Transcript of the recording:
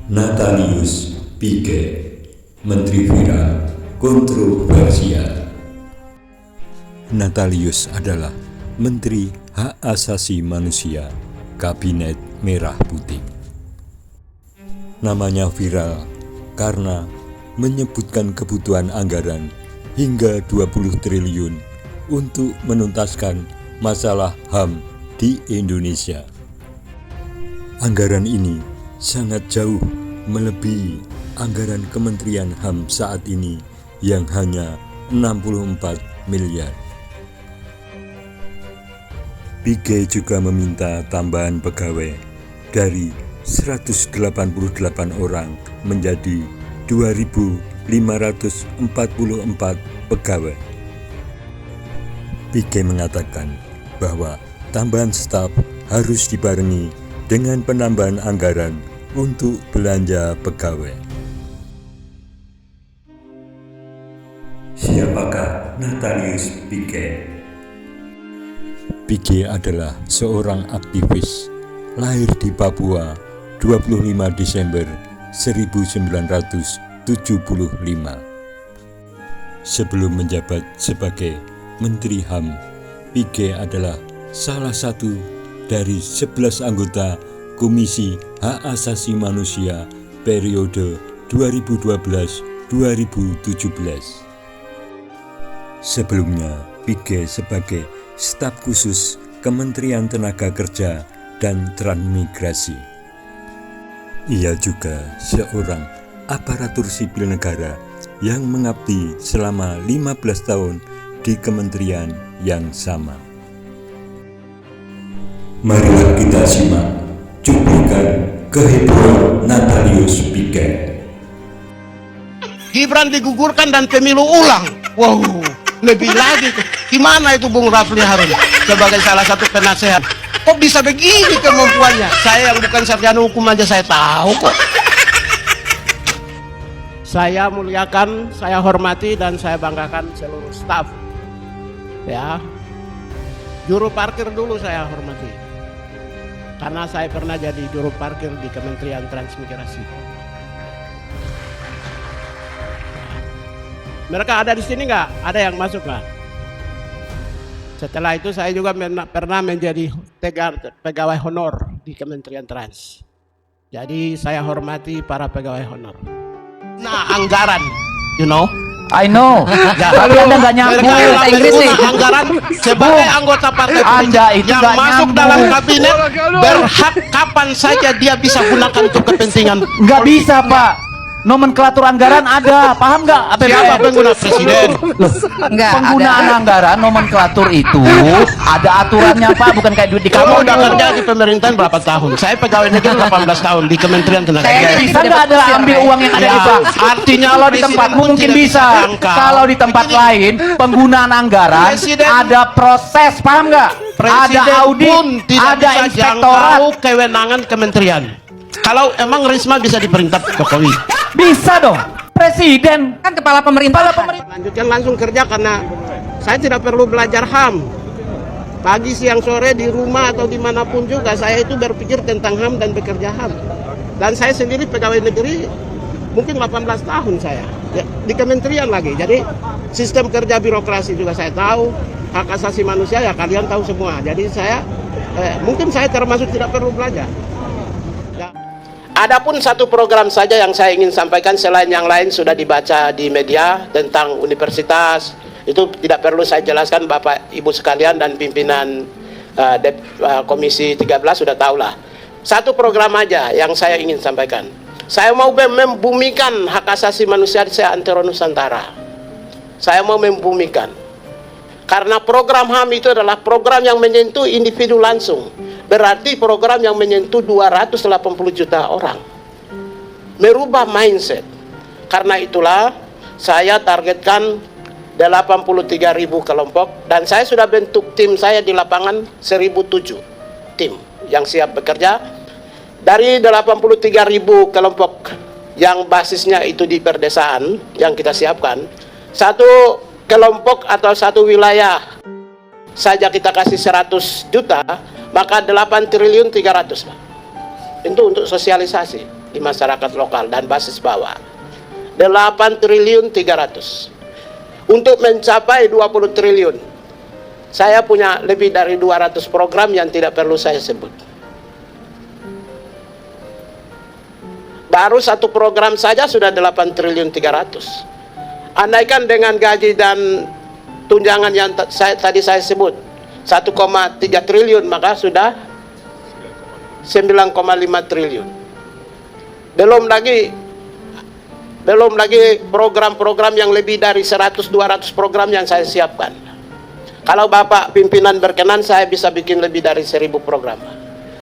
Natalius Pigai, Menteri Viral Kontroversial. Natalius adalah Menteri Hak Asasi Manusia Kabinet Merah Putih. Namanya viral karena menyebutkan kebutuhan anggaran hingga 20 triliun untuk menuntaskan masalah HAM di Indonesia. Anggaran ini sangat jauh melebihi anggaran Kementerian HAM saat ini yang hanya 64 miliar. Pigai juga meminta tambahan pegawai dari 188 orang menjadi 2.544 pegawai. Pigai mengatakan bahwa tambahan staf harus dibarengi dengan penambahan anggaran untuk belanja pegawai. Siapakah Natalius Pigai? Pigai adalah seorang aktivis lahir di Papua 25 Desember 1975. Sebelum menjabat sebagai Menteri HAM, Pigai adalah salah satu dari 11 anggota Komisi Hak Asasi Manusia periode 2012-2017. Sebelumnya, Pigai sebagai staf khusus Kementerian Tenaga Kerja dan Transmigrasi. Ia juga seorang aparatur sipil negara yang mengabdi selama 15 tahun di kementerian yang sama. Marilah kita simak cuplikan kehebohan Natalius Pigai. Gibran digugurkan dan pemilu ulang. Wow, lebih lagi. Gimana itu Bung Rafli Harun sebagai salah satu penasehat? Kok bisa begini kemampuannya? Saya yang bukan sarjana hukum aja saya tahu kok. Saya muliakan, saya hormati dan saya banggakan seluruh staf. Ya, juru parkir dulu saya hormati. Karena saya pernah jadi juru parkir di Kementerian Transmigrasi. Mereka ada di sini nggak? Ada yang masuk nggak? Setelah itu saya juga pernah menjadi pegawai honor di Kementerian Trans. Jadi saya hormati para pegawai honor. Nah, anggaran, I know. Ya, Tapi Anda nggak nyambung bahasa Inggris nih. anggaran sebagai anggota partai Anda itu yang nggak masuk nyambung. dalam kabinet berhak kapan saja dia bisa gunakan untuk kepentingan. Nggak bisa, Pak. Nomenklatur anggaran ada, paham nggak? Siapa pengguna presiden? Loh, Enggak, penggunaan ada. anggaran nomenklatur itu ada aturannya, Pak, bukan kayak duit di Kamu kantor. udah kerja di pemerintahan berapa tahun? Saya pegawai negeri 18 tahun di Kementerian Tenaga Saya Kerja. Bisa nggak ada ambil uang yang ada di bank? Artinya Kalau di presiden tempatmu pun mungkin tidak bisa. jangkau. Kalau di tempat Begini, lain penggunaan anggaran Presiden- ada proses, paham nggak? Presiden Ada audit, pun tidak ada bisa inspektorat. jangkau kewenangan kementerian. Kalau emang Risma bisa diperintah Jokowi. Bisa dong. Presiden Kan kepala pemerintah. Lanjutkan langsung kerja karena saya tidak perlu belajar HAM. Pagi, siang, sore di rumah atau dimanapun juga saya itu berpikir tentang HAM dan bekerja HAM. Dan saya sendiri pegawai negeri mungkin 18 tahun saya ya, di kementerian lagi. Jadi sistem kerja birokrasi juga saya tahu, hak asasi manusia ya kalian tahu semua. Jadi saya mungkin saya termasuk tidak perlu belajar. Ya. Adapun satu program saja yang saya ingin sampaikan selain yang lain sudah dibaca di media tentang universitas, itu tidak perlu saya jelaskan Bapak Ibu sekalian dan pimpinan Komisi 13 sudah tahulah. Satu program aja yang saya ingin sampaikan. Saya mau membumikan hak asasi manusia di seantero Nusantara. Saya mau membumikan. Karena program HAM itu adalah program yang menyentuh individu langsung. Berarti program yang menyentuh 280 juta orang. Merubah mindset. Karena itulah saya targetkan 83.000 kelompok. Dan saya sudah bentuk tim saya di lapangan 1.007 tim yang siap bekerja. Dari 83.000 kelompok yang basisnya itu di perdesaan yang kita siapkan, satu kelompok atau satu wilayah saja kita kasih 100 juta, maka 8.300.000 Pak. Itu untuk sosialisasi. di masyarakat lokal dan basis bawah. 8 triliun 300. Untuk mencapai 20 triliun, saya punya lebih dari 200 program yang tidak perlu saya sebut. Baru satu program saja sudah 8 triliun 300. Andaikan dengan gaji dan tunjangan yang tadi saya sebut 1,3 triliun, maka sudah 9,5 triliun. Belum lagi program-program yang lebih dari 100-200 program yang saya siapkan. Kalau Bapak pimpinan berkenan, saya bisa bikin lebih dari 1000 program.